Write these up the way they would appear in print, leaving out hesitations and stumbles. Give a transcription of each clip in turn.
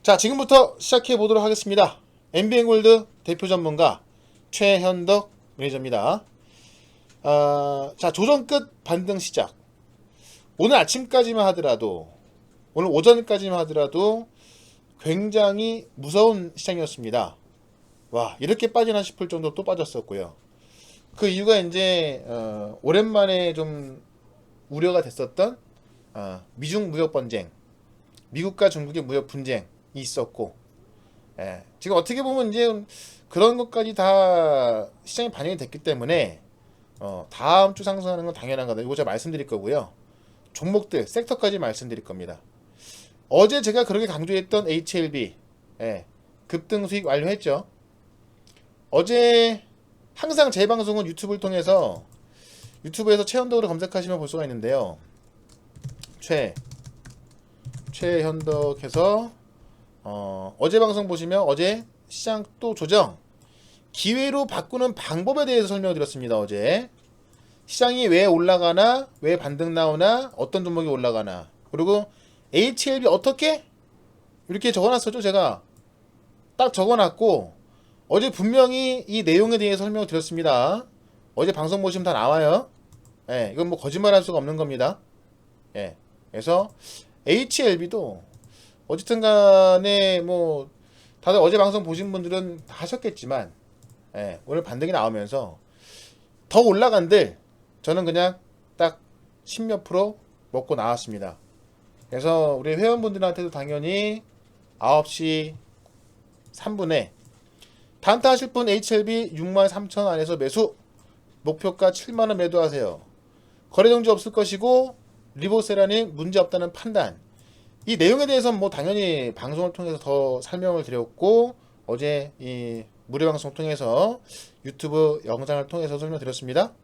자, 지금부터 시작해 보도록 하겠습니다. MBN골드 대표 전문가 최현덕 매니저입니다. 자, 조정 끝 반등 시작. 오늘 아침까지만 하더라도, 오늘 오전까지만 하더라도 굉장히 무서운 시장이었습니다. 와, 이렇게 빠지나 싶을 정도로 또 빠졌었고요. 그 이유가 이제 오랜만에 좀 우려가 됐었던 미중 무역 번쟁, 미국과 중국의 무역 분쟁이 있었고, 지금 어떻게 보면 이제 그런 것까지 다 시장에 반영이 됐기 때문에 다음 주 상승하는 건 당연한 거다. 이거 제가 말씀드릴 거고요. 종목들, 섹터까지 말씀드릴 겁니다. 어제 제가 그렇게 강조했던 HLB 급등 수익 완료했죠. 어제 항상 제 방송은 유튜브를 통해서 유튜브에서 최현덕으로 검색하시면 볼 수가 있는데요. 최현덕해서 어제 방송 보시면 어제 시장 또 조정 기회로 바꾸는 방법에 대해서 설명을 드렸습니다. 어제 시장이 왜 올라가나, 왜 반등 나오나, 어떤 종목이 올라가나, 그리고 HLB 어떻게 이렇게 적어놨었죠. 제가 딱 적어놨고 어제 분명히 이 내용에 대해서 설명을 드렸습니다. 어제 방송 보시면 다 나와요. 이건 뭐 거짓말할 수가 없는 겁니다. 그래서 HLB도 어쨌든 간에 뭐 다들 어제 방송 보신 분들은 다 하셨겠지만 오늘 반등이 나오면서 더 올라간들 저는 그냥 딱 10몇 프로 먹고 나왔습니다. 그래서 우리 회원분들한테도 당연히 9시 3분에 단타 하실 분 HLB 63,000원 안에서 매수, 목표가 7만원 매도하세요. 거래정지 없을 것이고 리보세라는 문제 없다는 판단. 이 내용에 대해서는 뭐 당연히 방송을 통해서 더 설명을 드렸고 어제 이 무료 방송 통해서 유튜브 영상을 통해서 설명드렸습니다.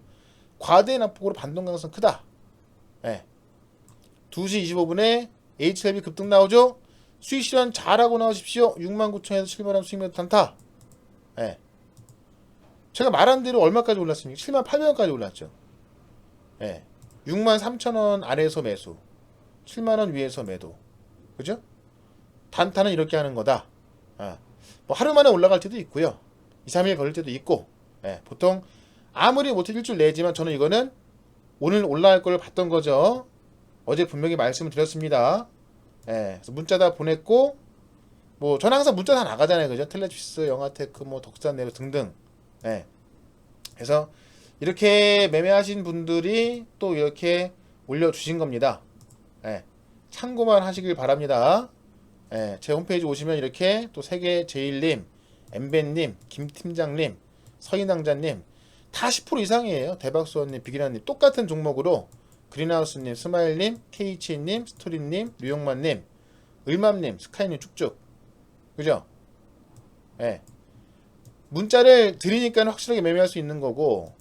과대 낙폭으로 반동 가능성 크다. 2시 25분에 HLB 급등 나오죠. 수익 실현 잘하고 나오십시오. 69,000에서 7만원 수익 매도 단타. 제가 말한 대로 얼마까지 올랐습니까? 78,000원까지 올랐죠. 63,000원 아래에서 매수, 7만원 위에서 매도. 그죠? 단타는 이렇게 하는 거다. 뭐 하루 만에 올라갈 때도 있고요. 2, 3일 걸릴 때도 있고. 보통 아무리 못해 일주일 내지만 저는 이거는 오늘 올라갈 걸 봤던 거죠. 어제 분명히 말씀을 드렸습니다. 그래서 문자 다 보냈고, 뭐 저는 항상 문자 다 나가잖아요. 그죠? 텔레피스, 영화테크, 뭐 덕산네로 등등. 그래서 이렇게 매매하신 분들이 또 이렇게 올려주신 겁니다. 참고만 하시길 바랍니다. 제 홈페이지 오시면 이렇게 또 세계제일님, 엠벤님, 김팀장님, 서인왕자님 다 10% 이상이에요. 대박수원님, 비기라님 똑같은 종목으로 그린하우스님, 스마일님, KH님, 스토리님, 류용만님, 을맘님, 스카이님 쭉쭉. 그죠? 문자를 드리니까 확실하게 매매할 수 있는 거고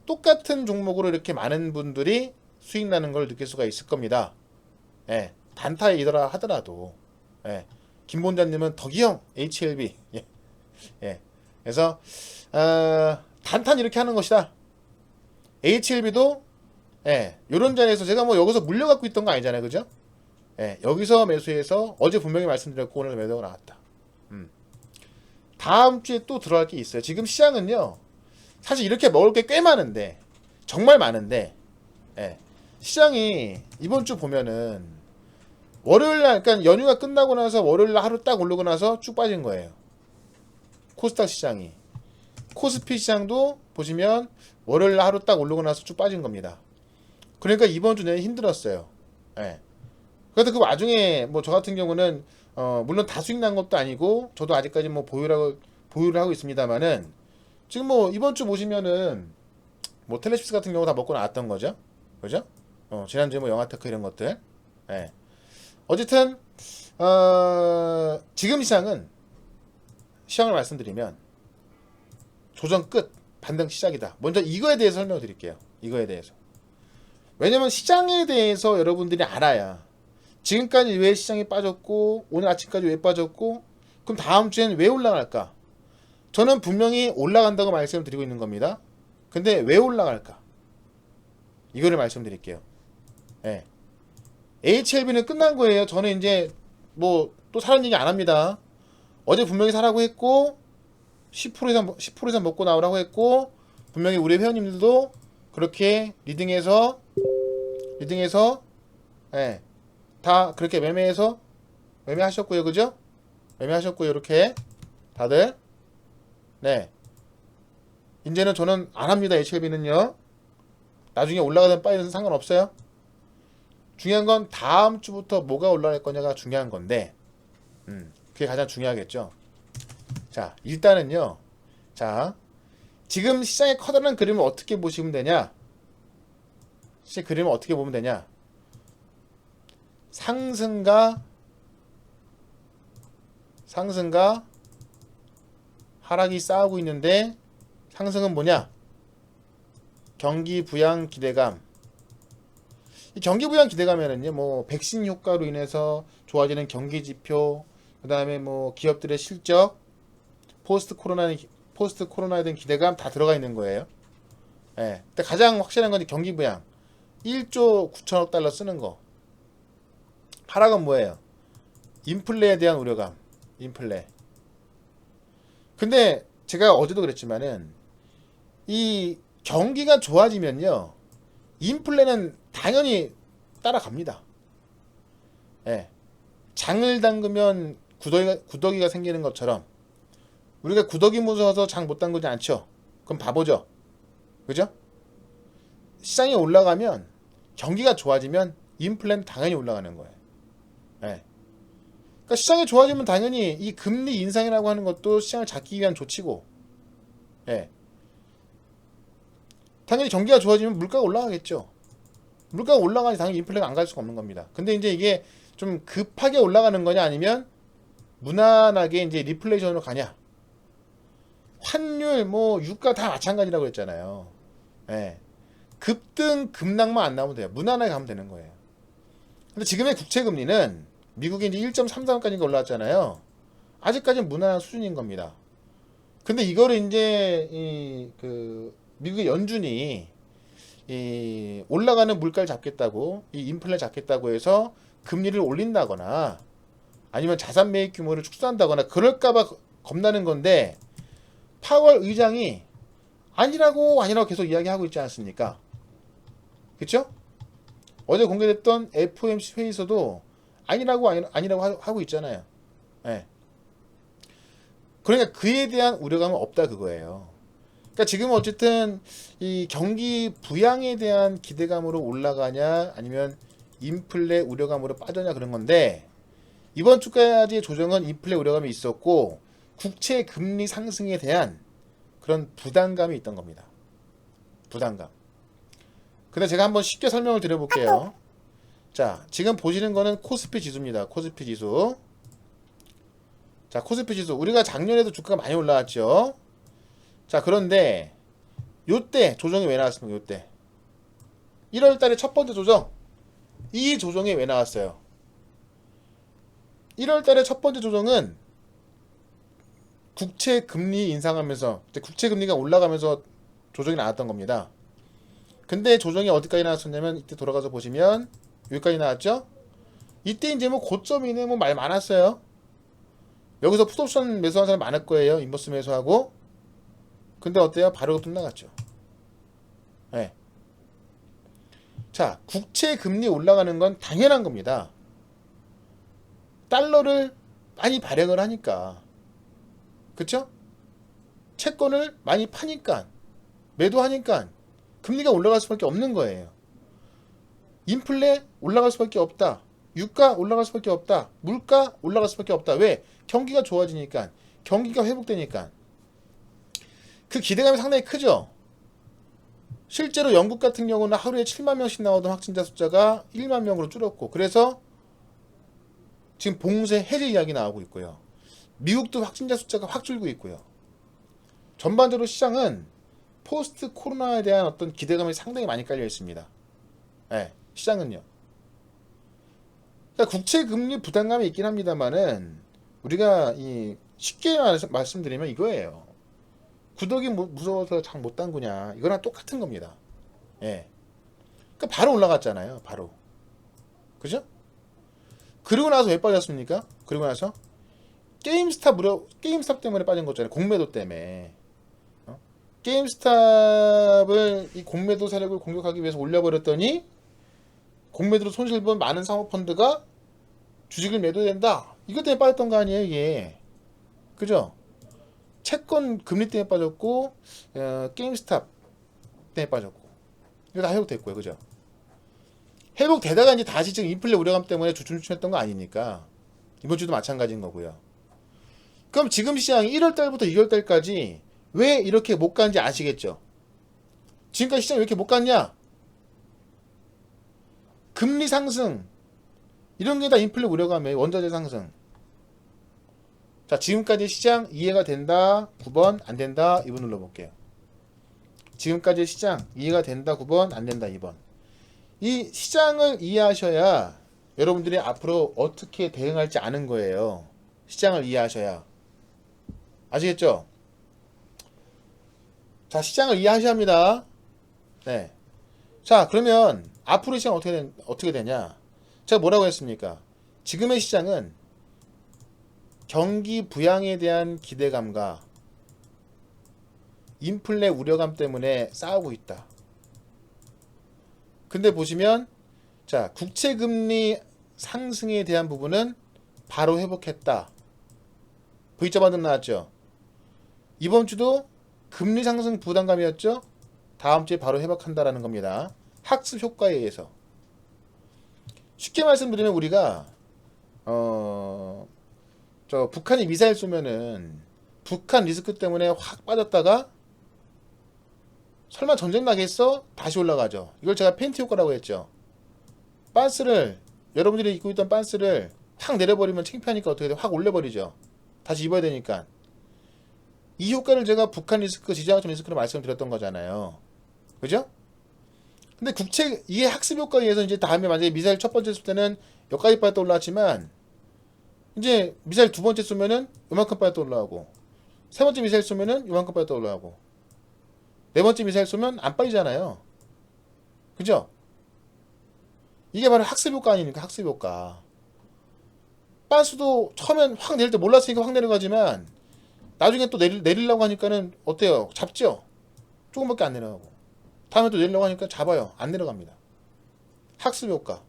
똑같은 종목으로 이렇게 많은 분들이 수익 나는 걸 느낄 수가 있을 겁니다. 단타이더라 하더라도 김본자님은 덕이형 HLB 그래서 단타는 이렇게 하는 것이다. HLB도 요런 자리에서 제가 뭐 여기서 물려갖고 있던 거 아니잖아요. 그죠? 여기서 매수해서 어제 분명히 말씀드렸고 오늘 매도가 나왔다. 다음 주에 또 들어갈 게 있어요. 지금 시장은요 사실 이렇게 먹을 게 꽤 많은데 정말 많은데 시장이 이번 주 보면은 월요일날 그러니까 연휴가 끝나고 나서 월요일날 하루 딱 오르고 나서 쭉 빠진 거예요. 코스닥 시장이. 코스피 시장도 보시면 월요일날 하루 딱 오르고 나서 쭉 빠진 겁니다. 그러니까 이번 주 내내 힘들었어요. 그래도 그 와중에 뭐 저 같은 경우는 물론 다 수익 난 것도 아니고 저도 아직까지 뭐 보유를 하고 있습니다만은 지금 뭐 이번 주 보시면은 뭐 텔레시스 같은 경우 다 먹고 나왔던 거죠. 그죠? 지난주에 뭐 영화테크 이런 것들. 어쨌든 지금 시장은 시장을 말씀드리면 조정 끝 반등 시작이다. 먼저 이거에 대해서 설명을 드릴게요. 이거에 대해서. 왜냐면 시장에 대해서 여러분들이 알아야 지금까지 왜 시장이 빠졌고 오늘 아침까지 왜 빠졌고 그럼 다음 주에는 왜 올라갈까? 저는 분명히 올라간다고 말씀을 드리고 있는 겁니다. 근데 왜 올라갈까? 이거를 말씀드릴게요. HLB는 끝난 거예요. 저는 이제 뭐 또 사라는 얘기 안 합니다. 어제 분명히 사라고 했고 10% 이상 먹고 나오라고 했고 분명히 우리 회원님들도 그렇게 리딩해서 예, 다 그렇게 매매하셨고요. 그죠? 매매하셨고요. 이렇게 다들 네. 이제는 저는 안 합니다. HLB는요. 나중에 올라가든 빠지든 상관없어요. 중요한 건 다음 주부터 뭐가 올라갈 거냐가 중요한 건데 그게 가장 중요하겠죠. 자, 일단은요. 자, 지금 시장의 커다란 그림을 어떻게 보시면 되냐? 시장 그림을 어떻게 보면 되냐? 상승과 하락이 싸우고 있는데 상승은 뭐냐? 경기 부양 기대감. 이 경기 부양 기대감에는요, 뭐 백신 효과로 인해서 좋아지는 경기 지표, 그다음에 뭐 기업들의 실적, 포스트 코로나에 대한 기대감 다 들어가 있는 거예요. 예. 근데 가장 확실한 건 경기 부양. 1조 9천억 달러 쓰는 거. 하락은 뭐예요? 인플레에 대한 우려감. 인플레. 근데 제가 어제도 그랬지만은 이 경기가 좋아지면요. 인플레는 당연히 따라갑니다. 예. 장을 담그면 구더기가 생기는 것처럼 우리가 구더기 무서워서 장 못 담그지 않죠. 그럼 바보죠. 그죠? 시장이 올라가면 경기가 좋아지면 인플레는 당연히 올라가는 거예요. 예. 그러니까 시장이 좋아지면 당연히 이 금리 인상이라고 하는 것도 시장을 잡기 위한 조치고, 예. 당연히 경기가 좋아지면 물가가 올라가겠죠. 물가가 올라가니 당연히 인플레가 안 갈 수가 없는 겁니다. 근데 이제 이게 좀 급하게 올라가는 거냐 아니면 무난하게 이제 리플레이션으로 가냐. 환율 뭐 유가 다 마찬가지라고 했잖아요. 예. 급등 급락만 안 나오면 돼요. 무난하게 가면 되는 거예요. 근데 지금의 국채 금리는 미국이 이제 1.33까지 올라왔잖아요. 아직까지는 무난한 수준인 겁니다. 근데 이거를 이제 미국의 연준이 올라가는 물가를 잡겠다고 이 인플레 잡겠다고 해서 금리를 올린다거나 아니면 자산 매입 규모를 축소한다거나 그럴까봐 겁나는 건데 파월 의장이 아니라고 계속 이야기하고 있지 않습니까? 그쵸? 어제 공개됐던 FOMC 회의에서도 아니라고 하고 있잖아요. 네. 그러니까 그에 대한 우려감은 없다 그거예요. 그러니까 지금 어쨌든 이 경기 부양에 대한 기대감으로 올라가냐 아니면 인플레 우려감으로 빠져냐 그런 건데 이번 주까지의 조정은 인플레 우려감이 있었고 국채 금리 상승에 대한 그런 부담감이 있던 겁니다. 부담감. 근데 제가 한번 쉽게 설명을 드려볼게요. 자, 지금 보시는 거는 코스피 지수입니다. 코스피 지수. 자, 코스피 지수. 우리가 작년에도 주가가 많이 올라왔죠. 자, 그런데 요때 조정이 왜 나왔습니까? 요때 1월달에 첫 번째 조정. 이 조정이 왜 나왔어요? 1월달에 첫 번째 조정은 국채 금리 인상하면서 국채 금리가 올라가면서 조정이 나왔던 겁니다. 근데 조정이 어디까지 나왔었냐면 이때 돌아가서 보시면 여기까지 나왔죠? 이때 이제 뭐 고점이네 뭐 말 많았어요. 여기서 풋옵션 매수한 사람 많을 거예요. 인버스 매수하고. 근데 어때요? 바로 뚝 나갔죠. 네. 자, 국채 금리 올라가는 건 당연한 겁니다. 달러를 많이 발행을 하니까. 그쵸? 채권을 많이 파니까. 매도하니까. 금리가 올라갈 수밖에 없는 거예요. 인플레 올라갈 수밖에 없다. 유가 올라갈 수밖에 없다. 물가 올라갈 수밖에 없다. 왜? 경기가 좋아지니까. 경기가 회복되니까. 그 기대감이 상당히 크죠. 실제로 영국 같은 경우는 하루에 7만 명씩 나오던 확진자 숫자가 1만 명으로 줄었고 그래서 지금 봉쇄 해제 이야기 나오고 있고요. 미국도 확진자 숫자가 확 줄고 있고요. 전반적으로 시장은 포스트 코로나에 대한 어떤 기대감이 상당히 많이 깔려 있습니다. 네, 시장은요. 그러니까 국채 금리 부담감이 있긴 합니다만은 우리가 쉽게 말씀드리면 이거예요. 구더기 무서워서 장 못 담그냐 이거랑 똑같은 겁니다. 예. 그러니까 바로 올라갔잖아요. 바로. 그죠? 그리고 나서 왜 빠졌습니까? 그리고 나서 게임스탑 때문에 빠진 거잖아요. 공매도 때문에. 게임스탑을 이 공매도 세력을 공격하기 위해서 올려버렸더니 공매도로 손실본 많은 사모펀드가 주식을 매도된다. 이것 때문에 빠졌던 거 아니에요, 이게. 그죠? 채권 금리 때문에 빠졌고, 게임스탑 때문에 빠졌고. 이거 다 회복됐고요, 그죠? 회복되다가 이제 다시 지금 인플레 우려감 때문에 주춤주춤했던 거 아니니까. 이번 주도 마찬가지인 거고요. 그럼 지금 시장이 1월달부터 2월달까지 왜 이렇게 못 간지 아시겠죠? 지금까지 시장이 왜 이렇게 못 갔냐? 금리 상승. 이런 게 다 인플레 우려감에 원자재 상승. 자, 지금까지 시장 이해가 된다. 9번 안 된다. 2번 눌러볼게요. 지금까지 시장 이해가 된다. 9번 안 된다. 2번. 이 시장을 이해하셔야 여러분들이 앞으로 어떻게 대응할지 아는 거예요. 시장을 이해하셔야. 아시겠죠? 자, 시장을 이해하셔야 합니다. 네. 자, 그러면 앞으로 시장 어떻게 되냐? 제가 뭐라고 했습니까? 지금의 시장은 경기 부양에 대한 기대감과 인플레 우려감 때문에 싸우고 있다. 근데 보시면 자, 국채금리 상승에 대한 부분은 바로 회복했다. V자 반등 나왔죠? 이번 주도 금리 상승 부담감이었죠? 다음 주에 바로 회복한다라는 겁니다. 학습 효과에 의해서. 쉽게 말씀드리면 우리가 북한이 미사일 쏘면은 북한 리스크 때문에 확 빠졌다가 설마 전쟁 나겠어? 다시 올라가죠. 이걸 제가 팬티 효과라고 했죠. 빤스를 여러분들이 입고 있던 빤스를 확 내려버리면 창피하니까 어떻게 돼? 확 올려버리죠. 다시 입어야 되니까. 이 효과를 제가 북한 리스크, 지정학적 리스크로 말씀드렸던 거잖아요. 그죠? 근데 이게 학습 효과에 의해서 이제 다음에 만약에 미사일 첫 번째 쏠 때는 여기까지 빠졌다 올라왔지만 이제 미사일 두 번째 쏘면은 요만큼 빠졌다 올라가고 세 번째 미사일 쏘면은 요만큼 빠졌다 올라가고 네 번째 미사일 쏘면 안 빠지잖아요. 그죠? 이게 바로 학습 효과 아닙니까? 학습 효과. 빤스도 처음엔 확 내릴 때 몰랐으니까 확 내려가지만 나중에 또 내리려고 하니까는 어때요? 잡죠? 조금밖에 안 내려가고 다음에 또 내리려고 하니까 잡아요. 안 내려갑니다. 학습 효과.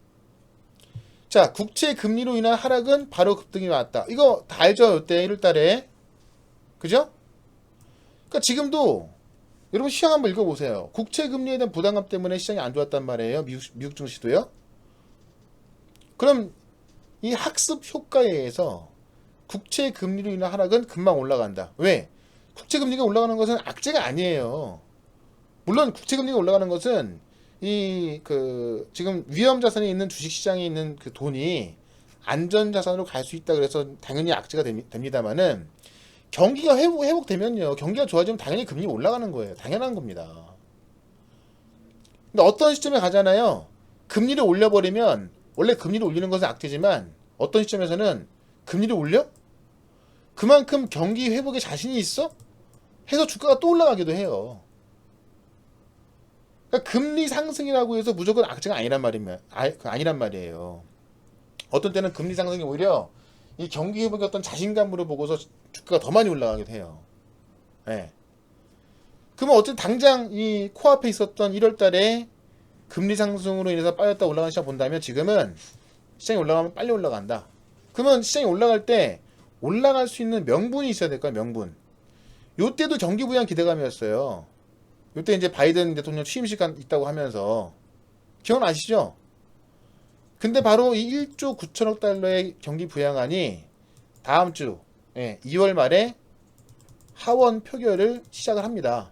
자, 국채 금리로 인한 하락은 바로 급등이 왔다. 이거 다 알죠? 이때 1월달에. 그죠? 그러니까 지금도 여러분 시장 한번 읽어보세요. 국채 금리에 대한 부담감 때문에 시장이 안 좋았단 말이에요. 미국 증시도요. 그럼 이 학습 효과에 의해서 국채 금리로 인한 하락은 금방 올라간다. 왜? 국채 금리가 올라가는 것은 악재가 아니에요. 물론 국채 금리가 올라가는 것은 지금 위험 자산이 있는 주식 시장에 있는 그 돈이 안전 자산으로 갈 수 있다 그래서 당연히 악재가 됩니다만은 경기가 회복되면요. 경기가 좋아지면 당연히 금리 올라가는 거예요. 당연한 겁니다. 근데 어떤 시점에 가잖아요. 금리를 올려버리면 원래 금리를 올리는 것은 악재지만 어떤 시점에서는 금리를 올려? 그만큼 경기 회복에 자신이 있어? 해서 주가가 또 올라가기도 해요. 그러니까 금리 상승이라고 해서 무조건 악재가 아니란 말이에요. 어떤 때는 금리 상승이 오히려 이 경기 회복의 어떤 자신감으로 보고서 주가가 더 많이 올라가기도 해요. 네. 그러면 어쨌든 당장 이 코앞에 있었던 1월달에 금리 상승으로 인해서 빠졌다 올라가는 시장 본다면 지금은 시장이 올라가면 빨리 올라간다. 그러면 시장이 올라갈 때 올라갈 수 있는 명분이 있어야 될 거야, 명분. 요때도 경기 부양 기대감이었어요. 요때 이제 바이든 대통령 취임식 있다고 하면서 기억나시죠? 근데 바로 이 1조 9천억 달러의 경기 부양안이 다음 주 2월 말에 하원 표결을 시작을 합니다.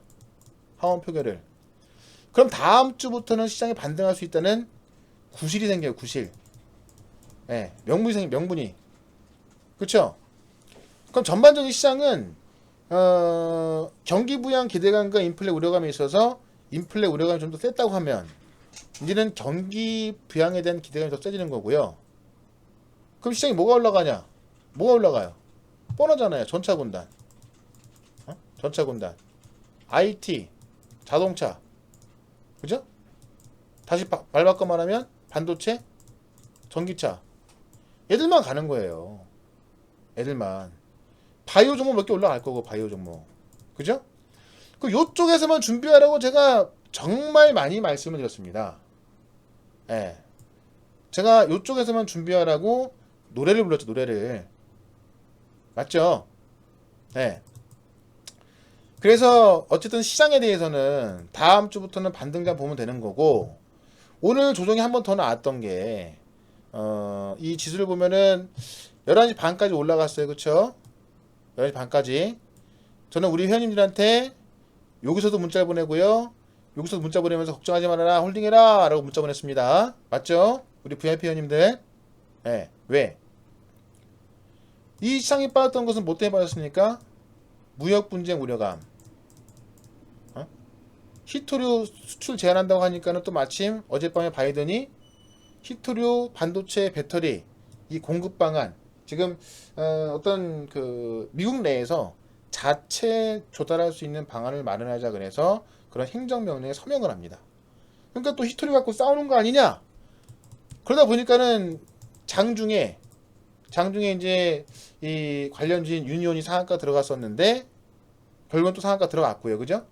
하원 표결을. 그럼 다음 주부터는 시장이 반등할 수 있다는 구실이 생겨요. 구실. 명분이. 그렇죠? 그럼 전반적인 시장은 경기 부양 기대감과 인플레 우려감이 있어서 인플레 우려감이 좀 더 셌다고 하면 이제는 경기 부양에 대한 기대감이 더 세지는 거고요. 그럼 시장이 뭐가 올라가냐? 뭐가 올라가요? 뻔하잖아요. 전차군단. 전차군단. IT, 자동차. 그죠? 다시 말 바꿔 말하면 반도체, 전기차. 얘들만 가는 거예요. 애들만. 바이오 종목 몇 개 올라갈 거고, 바이오 종목. 그죠? 그 요쪽에서만 준비하라고 제가 정말 많이 말씀을 드렸습니다. 예. 제가 요쪽에서만 준비하라고 노래를 불렀죠, 노래를. 맞죠? 예. 그래서 어쨌든 시장에 대해서는 다음 주부터는 반등장 보면 되는 거고, 오늘 조정이 한 번 더 나왔던 게, 이 지수를 보면은 11시 반까지 올라갔어요. 그쵸? 11시 반까지. 저는 우리 회원님들한테 여기서도 문자를 보내고요. 여기서도 문자 보내면서 걱정하지 말아라, 홀딩해라 라고 문자 보냈습니다. 맞죠? 우리 VIP 회원님들. 네. 왜? 이 시장이 빠졌던 것은 뭐 때문에 빠졌습니까? 무역 분쟁 우려감. 히토류 수출 제한한다고 하니까는 또 마침 어젯밤에 바이든이 히토류 반도체 배터리 이 공급 방안 지금 어떤 그 미국 내에서 자체 조달할 수 있는 방안을 마련하자 그래서 그런 행정명령에 서명을 합니다. 그러니까 또 히토류 갖고 싸우는 거 아니냐? 그러다 보니까는 장중에 이제 이 관련주인 유니온이 상한가 들어갔었는데 결국은 또 상한가 들어갔고요. 그죠?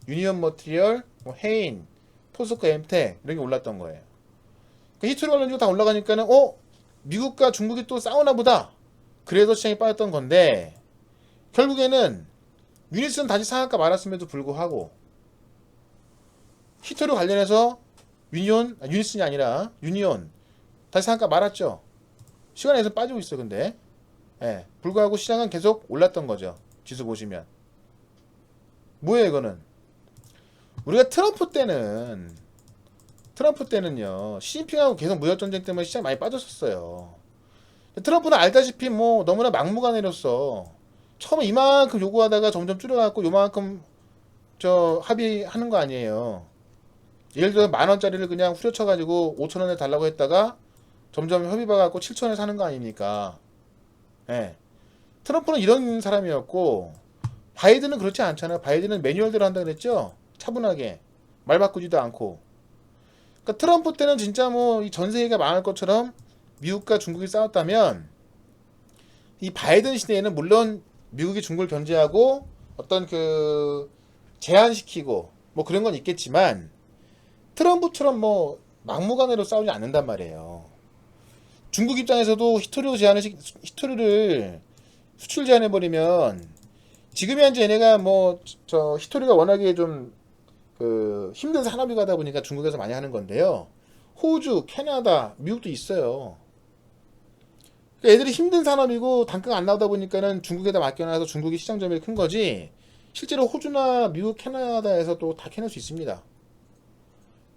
유니온 머티리얼, 뭐 헤인, 포스코 엠텍 이런 게 올랐던 거예요. 그 히토류 관련주가 다 올라가니까는 미국과 중국이 또 싸우나 보다. 그래서 시장이 빠졌던 건데 결국에는 유니스는 다시 상한가 말았음에도 불구하고 히토류 관련해서 유니스이 아니라 유니온 다시 상한가 말았죠. 시간에서 빠지고 있어. 근데 불구하고 시장은 계속 올랐던 거죠. 지수 보시면 뭐예요 이거는? 우리가 트럼프 때는요 시진핑하고 계속 무역전쟁 때문에 시장이 많이 빠졌었어요. 트럼프는 알다시피 뭐 너무나 막무가내로서 처음에 이만큼 요구하다가 점점 줄여갖고 요만큼 저 합의하는 거 아니에요. 예를 들어 10,000원짜리를 그냥 후려쳐가지고 5,000원에 달라고 했다가 점점 협의 봐갖고 7,000원에 사는 거 아닙니까? 트럼프는 이런 사람이었고 바이든은 그렇지 않잖아요. 바이든은 매뉴얼대로 한다 그랬죠. 차분하게 말 바꾸지도 않고. 그러니까 트럼프 때는 진짜 뭐 이 전 세계가 망할 것처럼 미국과 중국이 싸웠다면 이 바이든 시대에는 물론 미국이 중국을 견제하고 어떤 그 제한시키고 뭐 그런 건 있겠지만 트럼프처럼 뭐 막무가내로 싸우지 않는단 말이에요. 중국 입장에서도 히토류를 수출 제한해버리면 지금이 현재 얘네가 뭐 저 히토류가 워낙에 좀 그 힘든 산업이 가다 보니까 중국에서 많이 하는 건데요. 호주, 캐나다, 미국도 있어요. 그러니까 애들이 힘든 산업이고 단가가 안 나오다 보니까는 중국에다 맡겨놔서 중국이 시장 점유율이 큰 거지. 실제로 호주나 미국, 캐나다에서도 다 캐낼 수 있습니다.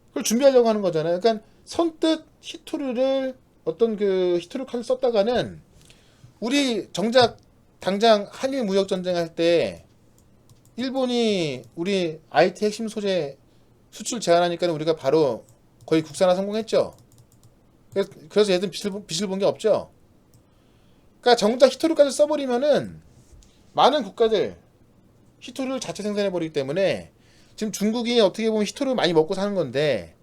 그걸 준비하려고 하는 거잖아요. 그러니까 선뜻 히토류를 어떤 그 히토류 카드 썼다가는 우리 정작 당장 한일 무역 전쟁 할 때 일본이 우리 IT 핵심 소재 수출 제한하니까 우리가 바로 거의 국산화 성공했죠. 그래서 얘들 빚을 본 게 없죠. 그러니까 정작 히토류까지 써버리면은 많은 국가들 히토류를 자체 생산해버리기 때문에 지금 중국이 어떻게 보면 히토류 많이 먹고 사는 건데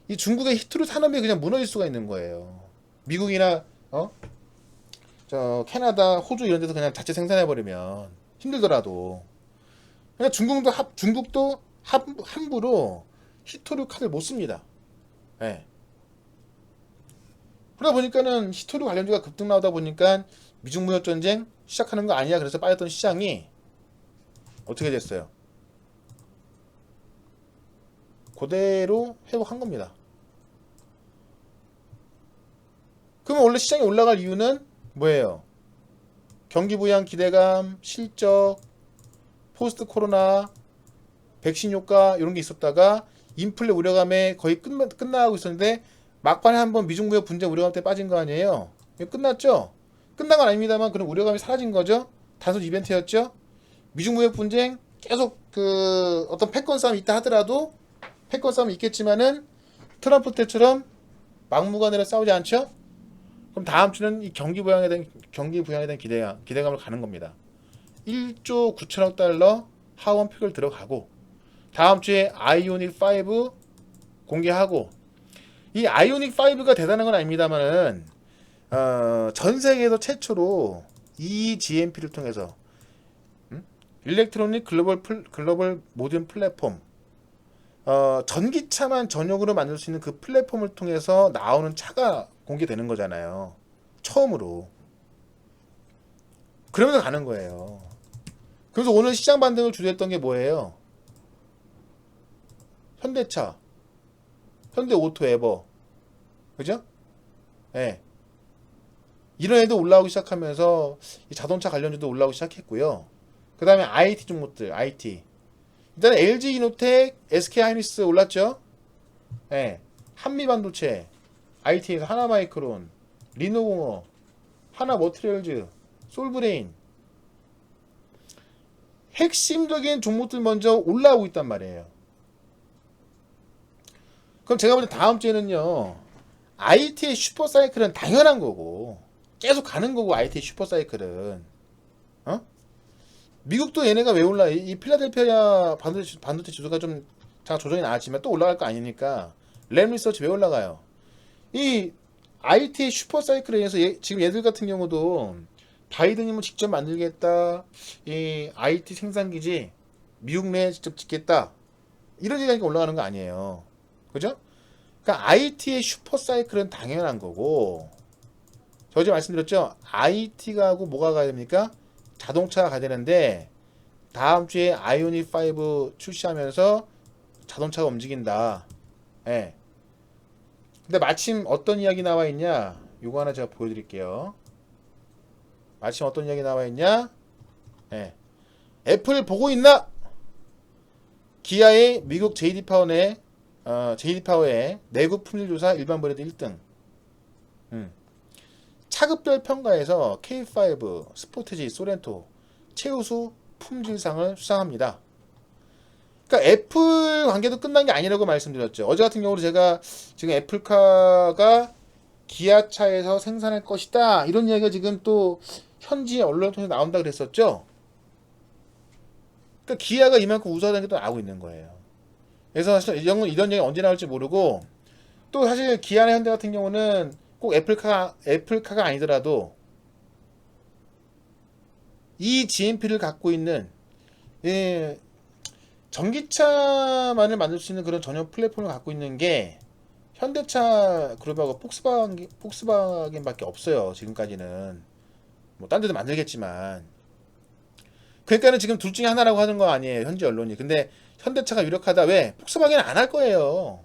이 중국의 히토류 산업이 그냥 무너질 수가 있는 거예요. 미국이나 저 캐나다, 호주 이런 데서 그냥 자체 생산해버리면 힘들더라도 그러니까 중국도 함부로 히토류 카드를 못 씁니다. 그러다 보니까는 히토류 관련주가 급등 나오다 보니까 미중 무역 전쟁 시작하는 거 아니야. 그래서 빠졌던 시장이 어떻게 됐어요? 그대로 회복한 겁니다. 그러면 원래 시장이 올라갈 이유는 뭐예요? 경기 부양 기대감, 실적, 포스트 코로나, 백신 효과 이런 게 있었다가 인플레 우려감에 거의 끝나가고 있었는데 막판에 한번 미중 무역 분쟁 우려감 때 빠진 거 아니에요? 끝났죠? 끝난 건 아닙니다만 그런 우려감이 사라진 거죠? 단순 이벤트였죠? 미중 무역 분쟁 계속 그 어떤 패권 싸움이 있다 하더라도 패권 싸움이 있겠지만은 트럼프 때처럼 막무가내로 싸우지 않죠? 그럼 다음 주는 이 경기 부양에 대한 기대감을 가는 겁니다. 1조 9천억 달러 하원 표결 들어가고 다음 주에 아이오닉 5 공개하고 이 아이오닉 5가 대단한 건 아닙니다만은 전 세계에서 최초로 EGMP를 통해서 일렉트로닉 글로벌 모든 플랫폼, 전기차만 전용으로 만들 수 있는 그 플랫폼을 통해서 나오는 차가 공개되는 거잖아요. 처음으로. 그러면서 가는 거예요. 그래서 오늘 시장 반등을 주도했던 게 뭐예요? 현대차, 현대오토에버, 그죠? 예. 네. 이런 애도 올라오기 시작하면서 자동차 관련주도 올라오기 시작했고요. 그 다음에 IT 종목들, IT. 일단 LG 이노텍, SK 하이닉스 올랐죠? 예. 네. 한미반도체, IT에서 하나마이크론, 리노공업, 하나머티리얼즈, 솔브레인. 핵심적인 종목들 먼저 올라오고 있단 말이에요. 그럼 제가 볼 때 다음 주에는요, IT의 슈퍼사이클은 당연한 거고, 계속 가는 거고, IT의 슈퍼사이클은. 어? 미국도 얘네가 왜 올라? 이 필라델피아 반도체 지수가 좀 조정이 나왔지만 또 올라갈 거 아니니까, 램 리서치 왜 올라가요? 이 IT의 슈퍼사이클에 의해서 지금 얘들 같은 경우도 바이든이 뭐 직접 만들겠다, 이 IT 생산기지 미국 내에 직접 짓겠다, 이런 얘기가 올라가는 거 아니에요. 그죠? 그러니까 IT의 슈퍼사이클은 당연한 거고, 저 어제 말씀드렸죠? IT가 하고 뭐가 가야 됩니까? 자동차가 가야 되는데, 다음 주에 아이오닉 5 출시하면서 자동차가 움직인다. 예. 근데 마침 어떤 이야기 나와 있냐? 요거 하나 제가 보여드릴게요. 마침 어떤 이야기 나와 있냐? 예. 애플 보고 있나? 기아의 미국 JD파워의 내구 품질 조사 일반 브랜드 1등. 차급별 평가에서 K5, 스포티지, 소렌토 최우수 품질상을 수상합니다. 그러니까 애플 관계도 끝난 게 아니라고 말씀드렸죠. 어제 같은 경우로 제가 지금 애플카가 기아차에서 생산할 것이다, 이런 이야기가 지금 또 현지 언론을 통해서 나온다 그랬었죠. 그러니까 기아가 이만큼 우수하다는 게 또 나오고 있는 거예요. 그래서 사실 이런 얘기 언제 나올지 모르고, 또 사실 기아나 현대 같은 경우는 꼭 애플카가 아니더라도 이 GMP를 갖고 있는, 예, 전기차만을 만들 수 있는 그런 전용 플랫폼을 갖고 있는 게 현대차 그룹하고 폭스바겐밖에 없어요. 지금까지는 뭐 딴 데도 만들겠지만. 그러니까는 지금 둘 중에 하나라고 하는 거 아니에요, 현지 언론이. 근데 현대차가 유력하다. 왜? 폭스바겐은 안 할 거예요.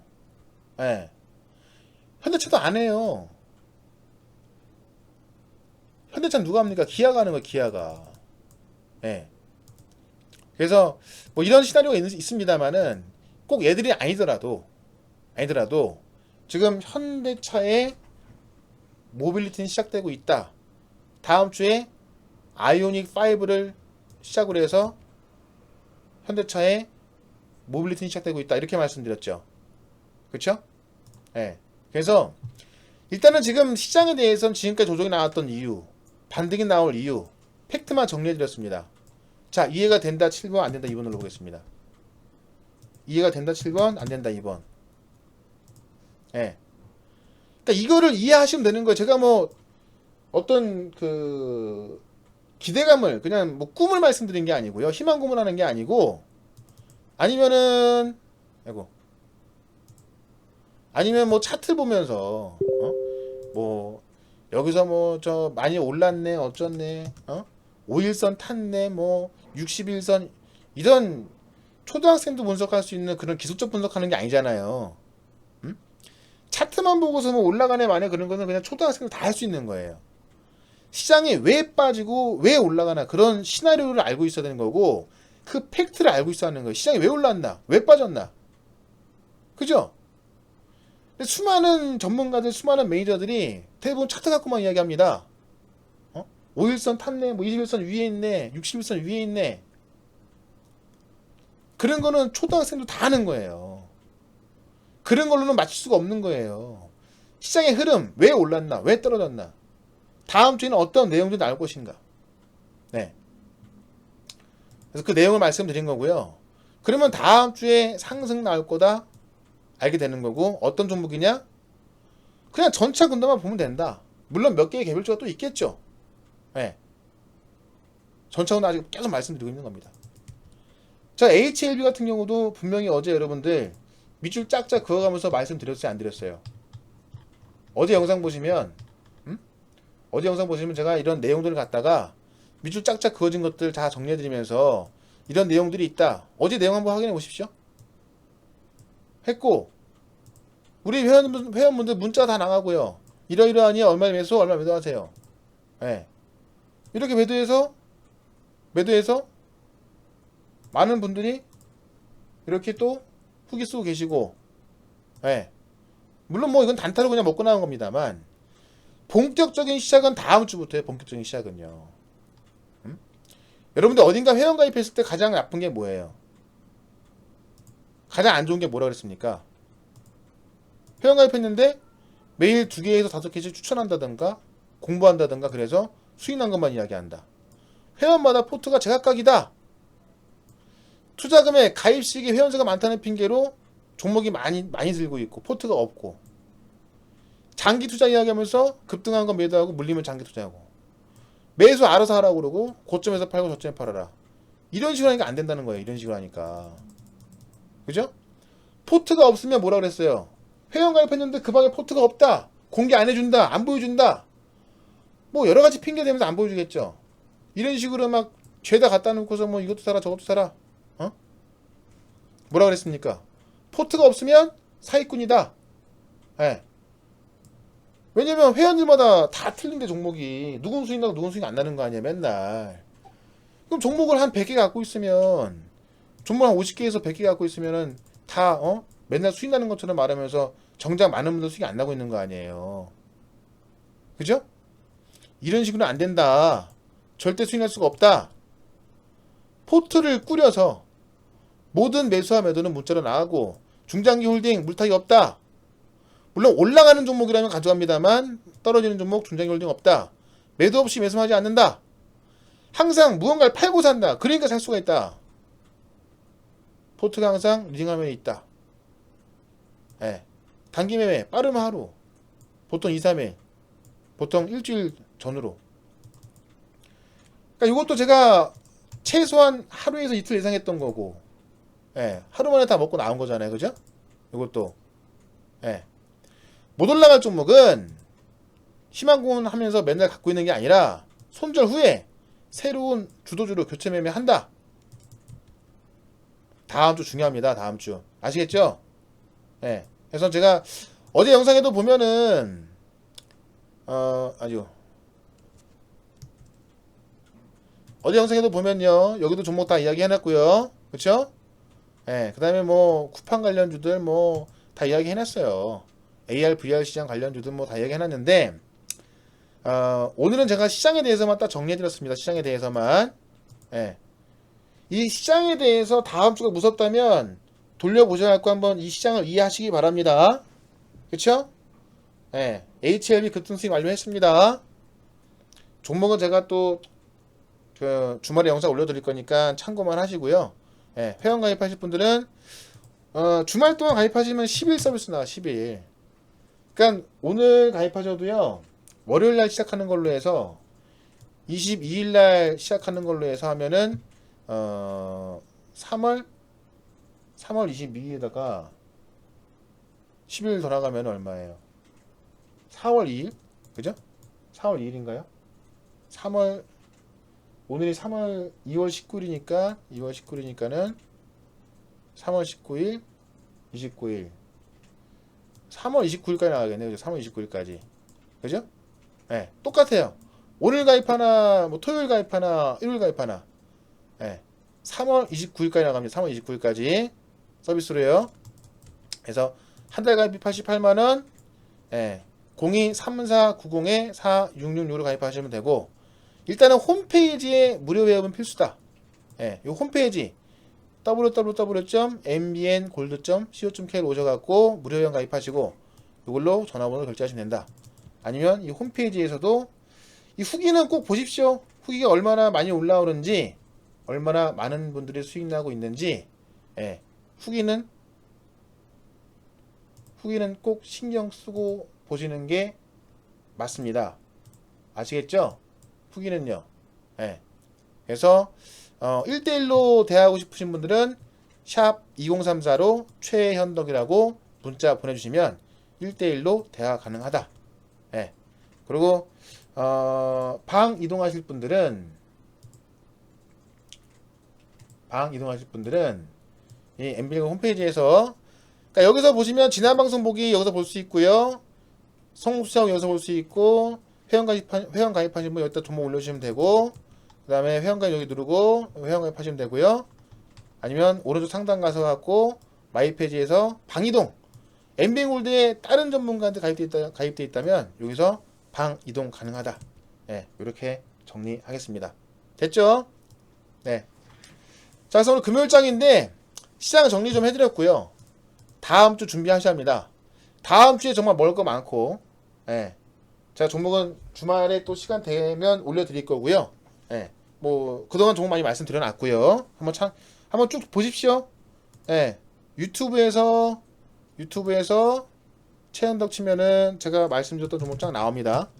예. 현대차도 안 해요. 현대차는 누가 합니까? 기아가 하는 거예요, 기아가. 예. 그래서 뭐 이런 시나리오가 있습니다만은, 꼭 얘들이 아니더라도 지금 현대차의 모빌리티는 시작되고 있다. 다음 주에 아이오닉 5를 시작으로 해서 현대차의 모빌리티는 시작되고 있다, 이렇게 말씀드렸죠. 그쵸? 예. 그래서 일단은 지금 시장에 대해서는 지금까지 조정이 나왔던 이유, 반등이 나올 이유, 팩트만 정리해드렸습니다. 자, 이해가 된다 7번, 안 된다 2번 눌러보겠습니다. 이해가 된다 7번, 안 된다 2번. 예. 그러니까 이거를 이해하시면 되는 거예요. 제가 뭐 어떤 그 기대감을, 그냥 뭐 꿈을 말씀드린 게 아니고요. 희망 고문하는 게 아니고, 아니면은 아니면 뭐 차트 보면서 뭐 여기서 뭐 저 많이 올랐네, 어쩌네, 5일선 탔네, 뭐 60일선, 이런 초등학생도 분석할 수 있는 그런 기술적 분석하는 게 아니잖아요. 차트만 보고서 뭐 올라가네 마네, 그런 거는 그냥 초등학생도 다 할 수 있는 거예요. 시장이 왜 빠지고 왜 올라가나, 그런 시나리오를 알고 있어야 되는 거고, 그 팩트를 알고 있어야 하는 거예요. 시장이 왜 올랐나, 왜 빠졌나. 그죠? 근데 수많은 전문가들, 수많은 매니저들이 대부분 차트 갖고만 이야기합니다. 5일선 탔네, 뭐 21선 위에 있네, 61선 위에 있네. 그런 거는 초등학생도 다 하는 거예요. 그런 걸로는 맞출 수가 없는 거예요. 시장의 흐름, 왜 올랐나, 왜 떨어졌나, 다음 주에는 어떤 내용들이 나올 것인가. 네. 그래서 그 내용을 말씀드린 거고요. 그러면 다음 주에 상승 나올 거다 알게 되는 거고, 어떤 종목이냐? 그냥 전체 군도만 보면 된다. 물론 몇 개의 개별주가 또 있겠죠. 네. 전차원은 아직 계속 말씀드리고 있는 겁니다. 자, HLB 같은 경우도 분명히 어제 여러분들 밑줄 짝짝 그어가면서 말씀드렸어요, 안 드렸어요? 어제 영상 보시면 어제 영상 보시면 제가 이런 내용들을 갖다가 밑줄 짝짝 그어진 것들 다 정리해드리면서 이런 내용들이 있다. 어제 내용 한번 확인해 보십시오. 했고 우리 회원분들 문자 다 나가고요. 이러이러하니 얼마 매수 얼마 매도하세요. 예. 이렇게 매도해서 많은 분들이 이렇게 또 후기 쓰고 계시고, 예. 물론 뭐 이건 단타로 그냥 먹고 나온 겁니다만 본격적인 시작은 다음 주부터예요. 본격적인 시작은요. 여러분들 어딘가 회원 가입했을 때 가장 나쁜 게 뭐예요? 가장 안 좋은 게 뭐라 그랬습니까? 회원 가입했는데 매일 2개에서 5개씩 추천한다든가 공부한다든가 그래서 수익 난 것만 이야기한다. 회원마다 포트가 제각각이다. 투자금의 가입 시기 회원수가 많다는 핑계로 종목이 많이 들고 있고 포트가 없고, 장기 투자 이야기하면서 급등한 거 매도하고 물리면 장기 투자하고, 매수 알아서 하라고 그러고 고점에서 팔고 저점에 팔아라. 이런 식으로 하니까 안 된다는 거예요. 이런 식으로 하니까. 그죠? 포트가 없으면 뭐라 그랬어요? 회원 가입했는데 그 방에 포트가 없다. 공개 안 해준다. 안 보여준다. 뭐 여러 가지 핑계 대면서 안 보여주겠죠. 이런 식으로 막 죄다 갖다 놓고서 뭐 이것도 사라 저것도 사라. 어? 뭐라 그랬습니까? 포트가 없으면 사기꾼이다. 예. 왜냐면 회원들마다 다 틀린데 종목이 누군 수익 나고 누군 수익 안 나는 거 아니야 맨날. 그럼 종목을 한 100개 갖고 있으면 종목 한 50개에서 100개 갖고 있으면은 다 맨날 수익 나는 것처럼 말하면서 정작 많은 분들 수익이 안 나고 있는 거 아니에요. 그죠? 이런 식으로 안 된다. 절대 수익 날 수가 없다. 포트를 꾸려서 모든 매수와 매도는 문자로 나가고 중장기 홀딩 물타기 없다. 물론 올라가는 종목이라면 가져갑니다만 떨어지는 종목 중장기 홀딩 없다. 매도 없이 매수하지 않는다. 항상 무언가를 팔고 산다. 그러니까 살 수가 있다. 포트가 항상 리딩화면에 있다. 예. 단기 매매 빠르면 하루, 보통 2, 3일, 보통 일주일 전으로. 그러니까 이것도 제가 최소한 하루에서 이틀 예상했던 거고, 예. 하루 만에 다 먹고 나온 거잖아요. 그죠? 이것도. 예. 못 올라갈 종목은 희망고문 하면서 맨날 갖고 있는 게 아니라 손절 후에 새로운 주도주로 교체 매매한다. 다음 주 중요합니다. 다음 주. 아시겠죠? 예. 그래서 제가 어제 영상에도 보면은 어제 영상에도 보면요. 여기도 종목 다 이야기 해놨고요. 그쵸? 예. 그 다음에 뭐 쿠팡 관련주들 뭐 다 이야기 해놨어요. AR, VR 시장 관련주들 뭐 다 이야기 해놨는데 오늘은 제가 시장에 대해서만 딱 정리해드렸습니다. 시장에 대해서만. 예. 이 시장에 대해서 다음 주가 무섭다면 돌려보셔야 고 한번 이 시장을 이해하시기 바랍니다. 그쵸? 예. HLB 급등 수익 완료했습니다. 종목은 제가 또 주말에 영상 올려드릴 거니까 참고만 하시고요. 예. 회원 가입하실 분들은 주말 동안 가입하시면 10일 서비스 나와. 10일. 그러니까 오늘 가입하셔도요. 월요일날 시작하는 걸로 해서 22일날 시작하는 걸로 해서 하면은 3월 22일에다가 10일 돌아가면 얼마예요? 4월 2일? 그죠? 4월 2일인가요? 3월 오늘이 2월 19일이니까는 3월 19일 29일 3월 29일까지 나가겠네요. 3월 29일까지. 그죠? 네, 똑같아요. 오늘 가입하나 뭐 토요일 가입하나 일요일 가입하나 3월 29일까지 나갑니다. 3월 29일까지 서비스로요. 그래서 한 달 가입비 88만원 023490-4666로 가입하시면 되고, 일단은 홈페이지에 무료 회원은 필수다. 이 홈페이지 www.mbngold.co.k로 오셔갖고 무료 회원 가입하시고 이걸로 전화번호 결제하시면 된다. 아니면 이 홈페이지에서도 이 후기는 꼭 보십시오. 후기가 얼마나 많이 올라오는지, 얼마나 많은 분들이 수익 나고 있는지, 후기는 꼭 신경 쓰고 보시는 게 맞습니다. 아시겠죠? 후기는요. 그래서 1대1로 대화하고 싶으신 분들은 샵 2034로 최현덕이라고 문자 보내주시면 1대1로 대화 가능하다. 예. 그리고 방 이동하실 분들은 이 MBN 홈페이지에서, 그러니까 여기서 보시면 지난 방송 보기 여기서 볼 수 있고요. 성수하고 여기서 볼 수 있고, 회원 가입하신 분 여기다 종목 올려주시면 되고, 그 다음에 회원 가입 여기 누르고 회원 가입하시면 되고요. 아니면 오른쪽 상단 가서 갖고 마이 페이지에서 방이동, MBN 골드에 다른 전문가한테 가입되어 있다면 여기서 방 이동 가능하다. 네, 이렇게 정리하겠습니다. 됐죠? 네. 자, 그래서 오늘 금요일장인데 시장 정리 좀 해드렸고요. 다음 주 준비하셔야 합니다. 다음 주에 정말 먹을 거 많고, 예. 제가 종목은 주말에 또 시간 되면 올려드릴 거고요. 예. 뭐 그동안 종목 많이 말씀드려놨고요. 한번 쭉 보십시오. 예. 유튜브에서 최현덕 치면은 제가 말씀드렸던 종목 쫙 나옵니다.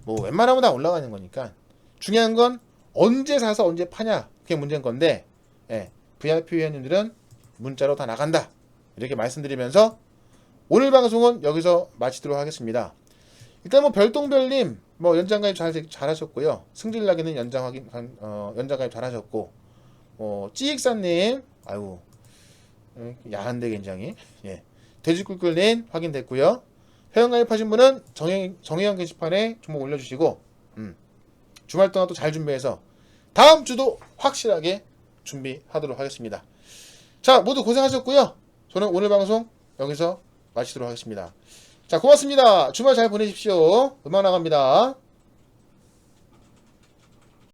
뭐 웬만하면 다 올라가는 거니까 중요한 건 언제 사서 언제 파냐, 그게 문제인 건데, 예. VIP 회원님들은 문자로 다 나간다, 이렇게 말씀드리면서 오늘 방송은 여기서 마치도록 하겠습니다. 일단 뭐 별똥별님 뭐 연장 가입 잘하셨고요. 승질나기는 연장 가입 잘하셨고, 찌익사님 아이고 야한데 굉장히, 예. 돼지꿀꿀님 확인됐고요. 회원 가입하신 분은 정혜영 게시판에 종목 올려주시고, 주말 동안 또 잘 준비해서 다음 주도 확실하게 준비하도록 하겠습니다. 자, 모두 고생하셨고요. 저는 오늘 방송 여기서 마치도록 하겠습니다. 자, 고맙습니다. 주말 잘 보내십시오. 음악 나갑니다.